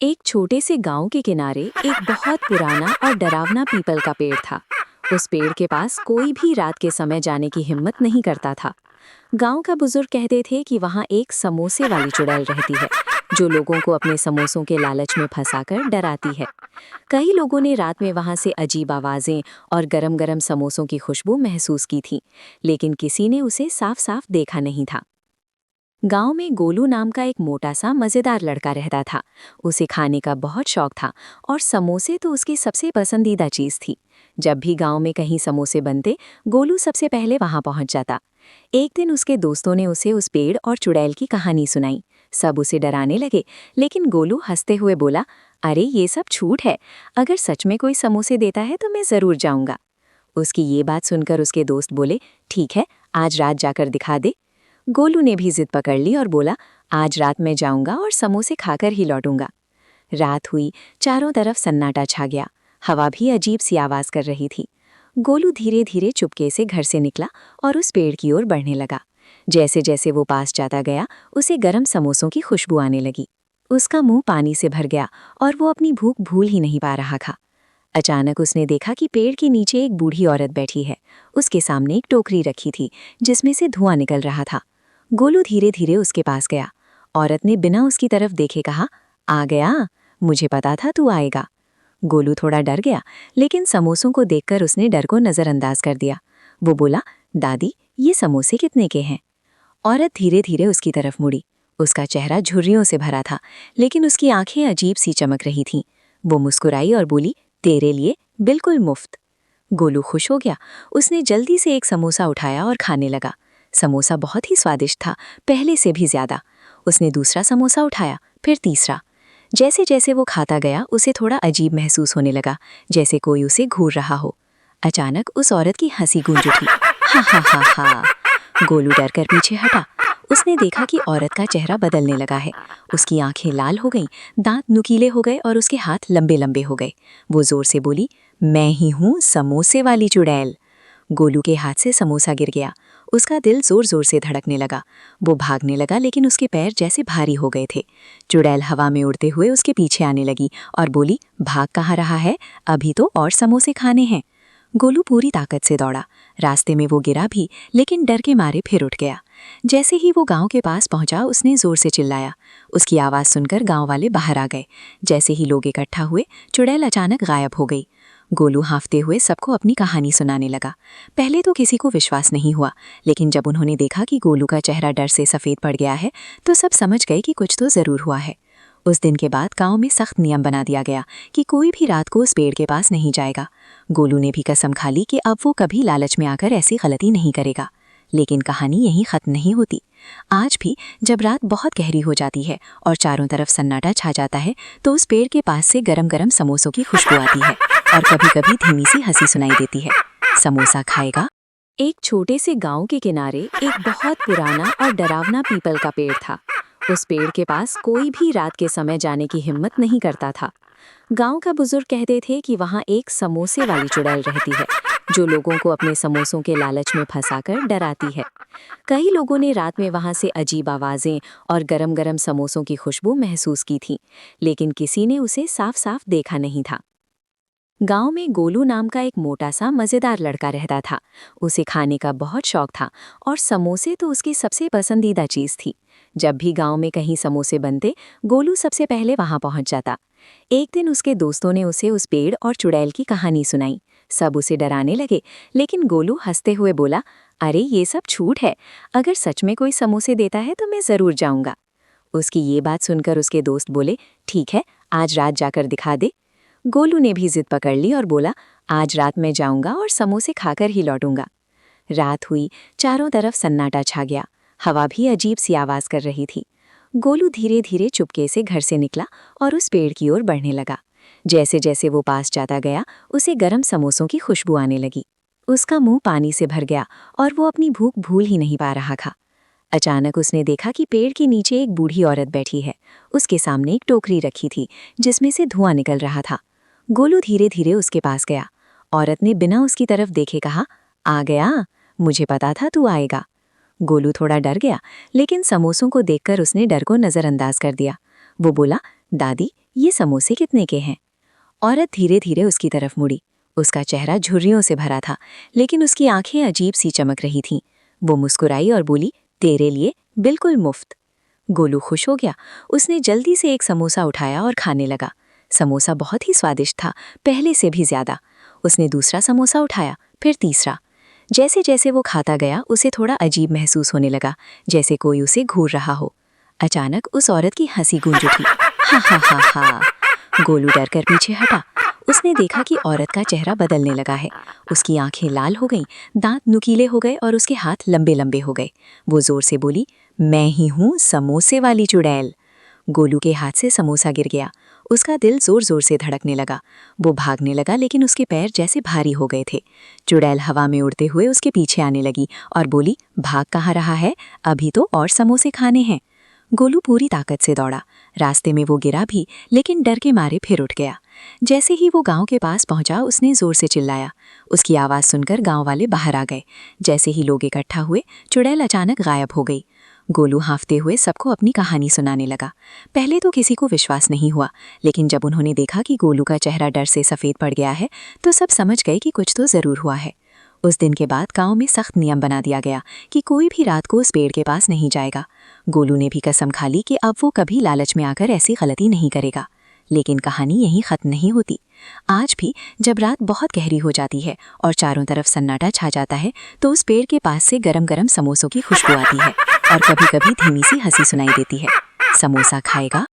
एक छोटे से गांव के किनारे एक बहुत पुराना और डरावना पीपल का पेड़ था। उस पेड़ के पास कोई भी रात के समय जाने की हिम्मत नहीं करता था। गांव का बुजुर्ग कहते थे कि वहां एक समोसे वाली चुड़ैल रहती है, जो लोगों को अपने समोसों के लालच में फंसाकर डराती है। कई लोगों ने रात में वहां से अजीब आवाजें और गरम गरम समोसों की खुशबू महसूस की थी, लेकिन किसी ने उसे साफ साफ देखा नहीं था। गांव में गोलू नाम का एक मोटा सा मजेदार लड़का रहता था। उसे खाने का बहुत शौक था और समोसे तो उसकी सबसे पसंदीदा चीज थी। जब भी गांव में कहीं समोसे बनते, गोलू सबसे पहले वहां पहुंच जाता। एक दिन उसके दोस्तों ने उसे उस पेड़ और चुड़ैल की कहानी सुनाई। सब उसे डराने लगे, लेकिन गोलू हंसते हुए बोला, अरे ये सब झूठ है। अगर सच में कोई समोसे देता है तो मैं जरूर जाऊंगा। उसकी ये बात सुनकर उसके दोस्त बोले, ठीक है, आज रात जाकर दिखा दे। गोलू ने भी जिद पकड़ ली और बोला, आज रात मैं जाऊंगा और समोसे खाकर ही लौटूंगा। रात हुई, चारों तरफ सन्नाटा छा गया। हवा भी अजीब सी आवाज कर रही थी। गोलू धीरे धीरे चुपके से घर से निकला और उस पेड़ की ओर बढ़ने लगा। जैसे जैसे वो पास जाता गया, उसे गरम समोसों की खुशबू आने लगी। उसका मुंह पानी से भर गया और वो अपनी भूख भूल ही नहीं पा रहा था। अचानक उसने देखा कि पेड़ के नीचे एक बूढ़ी औरत बैठी है। उसके सामने एक टोकरी रखी थी, जिसमें से धुआं निकल रहा था। गोलू धीरे धीरे उसके पास गया। औरत ने बिना उसकी तरफ देखे कहा, आ गया, मुझे पता था तू आएगा। गोलू थोड़ा डर गया, लेकिन समोसों को देखकर उसने डर को नजरअंदाज कर दिया। वो बोला, दादी, ये समोसे कितने के हैं? औरत धीरे धीरे उसकी तरफ मुड़ी। उसका चेहरा झुर्रियों से भरा था, लेकिन उसकी आंखें अजीब सी चमक रही थीं। वो मुस्कुराई और बोली, तेरे लिए बिल्कुल मुफ्त। गोलू खुश हो गया। उसने जल्दी से एक समोसा उठाया और खाने लगा। समोसा बहुत ही स्वादिष्ट था, पहले से भी ज्यादा। उसने दूसरा समोसा उठाया, फिर तीसरा। जैसे जैसे वो खाता गया, उसे थोड़ा अजीब महसूस होने लगा, जैसे कोई उसे घूर रहा हो। अचानक उस औरत की हंसी गूंज उठी। हा हा हा हा। गोलू डर कर पीछे हटा। उसने देखा कि औरत का चेहरा बदलने लगा है। उसकी आंखें लाल हो गईं, दांत नुकीले हो गए और उसके हाथ लंबे लंबे हो गए। वो जोर से बोली, मैं ही हूँ समोसे वाली चुड़ैल। गोलू के हाथ से समोसा गिर गया। उसका दिल जोर जोर से धड़कने लगा। वो भागने लगा, लेकिन उसके पैर जैसे भारी हो गए थे। चुड़ैल हवा में उड़ते हुए उसके पीछे आने लगी और बोली, भाग कहाँ रहा है, अभी तो और समोसे खाने हैं। गोलू पूरी ताकत से दौड़ा। रास्ते में वो गिरा भी, लेकिन डर के मारे फिर उठ गया। जैसे ही वो गांव के पास पहुंचा, उसने जोर से चिल्लाया। उसकी आवाज सुनकर गांव वाले बाहर आ गए। जैसे ही लोग इकट्ठा हुए, चुड़ैल अचानक गायब हो गई। गोलू हांफते हुए सबको अपनी कहानी सुनाने लगा। पहले तो किसी को विश्वास नहीं हुआ, लेकिन जब उन्होंने देखा कि गोलू का चेहरा डर से सफ़ेद पड़ गया है, तो सब समझ गए कि कुछ तो ज़रूर हुआ है। उस दिन के बाद गांव में सख्त नियम बना दिया गया कि कोई भी रात को उस पेड़ के पास नहीं जाएगा। गोलू ने भी कसम खा ली कि अब वो कभी लालच में आकर ऐसी गलती नहीं करेगा। लेकिन कहानी यहीं खत्म नहीं होती। आज भी जब रात बहुत गहरी हो जाती है और चारों तरफ सन्नाटा छा जाता है, तो उस पेड़ के पास से गरम गरम समोसों की खुशबू आती है और कभी कभी धीमी सी हंसी सुनाई देती है। समोसा खाएगा? एक छोटे से गांव के किनारे एक बहुत पुराना और डरावना पीपल का पेड़ था। उस पेड़ के पास कोई भी रात के समय जाने की हिम्मत नहीं करता था। गांव का बुजुर्ग कहते थे कि वहां एक समोसे वाली चुड़ैल रहती है, जो लोगों को अपने समोसों के लालच में फंसाकर डराती है। कई लोगों ने रात में वहां से अजीब आवाजें और गरम गरम समोसों की खुशबू महसूस की थी, लेकिन किसी ने उसे साफ साफ देखा नहीं था। गांव में गोलू नाम का एक मोटा सा मजेदार लड़का रहता था। उसे खाने का बहुत शौक था और समोसे तो उसकी सबसे पसंदीदा चीज थी। जब भी गांव में कहीं समोसे बनते, गोलू सबसे पहले वहां पहुंच जाता। एक दिन उसके दोस्तों ने उसे उस पेड़ और चुड़ैल की कहानी सुनाई। सब उसे डराने लगे, लेकिन गोलू हंसते हुए बोला, अरे ये सब झूठ है। अगर सच में कोई समोसे देता है तो मैं जरूर जाऊंगा। उसकी ये बात सुनकर उसके दोस्त बोले, ठीक है, आज रात जाकर दिखा दे। गोलू ने भी जिद पकड़ ली और बोला, आज रात मैं जाऊंगा और समोसे खाकर ही लौटूंगा। रात हुई, चारों तरफ सन्नाटा छा गया। हवा भी अजीब सी आवाज कर रही थी। गोलू धीरे धीरे चुपके से घर से निकला और उस पेड़ की ओर बढ़ने लगा। जैसे जैसे वो पास जाता गया, उसे गरम समोसों की खुशबू आने लगी। उसका मुंह पानी से भर गया और वो अपनी भूख भूल ही नहीं पा रहा था। अचानक उसने देखा कि पेड़ के नीचे एक बूढ़ी औरत बैठी है। उसके सामने एक टोकरी रखी थी, जिसमें से धुआं निकल रहा था। गोलू धीरे धीरे उसके पास गया। औरत ने बिना उसकी तरफ देखे कहा, आ गया, मुझे पता था तू आएगा। गोलू थोड़ा डर गया, लेकिन समोसों को देखकर उसने डर को नजरअंदाज कर दिया। वो बोला, दादी, ये समोसे कितने के हैं? औरत धीरे धीरे उसकी तरफ मुड़ी। उसका चेहरा झुर्रियों से भरा था, लेकिन उसकी आंखें अजीब सी चमक रही थीं। वो मुस्कुराई और बोली, तेरे लिए बिल्कुल मुफ्त। गोलू खुश हो गया। उसने जल्दी से एक समोसा उठाया और खाने लगा। समोसा बहुत ही स्वादिष्ट था, पहले से भी ज्यादा। उसने दूसरा समोसा उठाया, फिर तीसरा। जैसे जैसे वो खाता गया, उसे थोड़ा अजीब महसूस होने लगा, जैसे कोई उसे घूर रहा हो। अचानक उस औरत की हंसी गूंज उठी। हा हा हा हा। गोलू डर कर पीछे हटा। उसने देखा कि औरत का चेहरा बदलने लगा है। उसकी आंखें लाल हो गईं, दांत नुकीले हो गए और उसके हाथ लंबे लंबे हो गए। वो जोर से बोली, मैं ही हूँ समोसे वाली चुड़ैल। गोलू के हाथ से समोसा गिर गया। उसका दिल जोर जोर से धड़कने लगा। वो भागने लगा, लेकिन उसके पैर जैसे भारी हो गए थे। चुड़ैल हवा में उड़ते हुए उसके पीछे आने लगी और बोली, भाग कहाँ रहा है, अभी तो और समोसे खाने हैं। गोलू पूरी ताकत से दौड़ा। रास्ते में वो गिरा भी, लेकिन डर के मारे फिर उठ गया। जैसे ही वो गांव के पास पहुंचा, उसने जोर से चिल्लाया। उसकी आवाज़ सुनकर गांव वाले बाहर आ गए। जैसे ही लोग इकट्ठा हुए, चुड़ैल अचानक गायब हो गई। गोलू हांफते हुए सबको अपनी कहानी सुनाने लगा। पहले तो किसी को विश्वास नहीं हुआ, लेकिन जब उन्होंने देखा कि गोलू का चेहरा डर से सफ़ेद पड़ गया है, तो सब समझ गए कि कुछ तो ज़रूर हुआ है। उस दिन के बाद गांव में सख्त नियम बना दिया गया कि कोई भी रात को उस पेड़ के पास नहीं जाएगा। गोलू ने भी कसम खा ली कि अब वो कभी लालच में आकर ऐसी गलती नहीं करेगा। लेकिन कहानी यहीं खत्म नहीं होती। आज भी जब रात बहुत गहरी हो जाती है और चारों तरफ सन्नाटा छा जाता है, तो उस पेड़ के पास से गरम गरम समोसों की खुशबू आती है और कभी कभी धीमी सी हंसी सुनाई देती है। समोसा खाएगा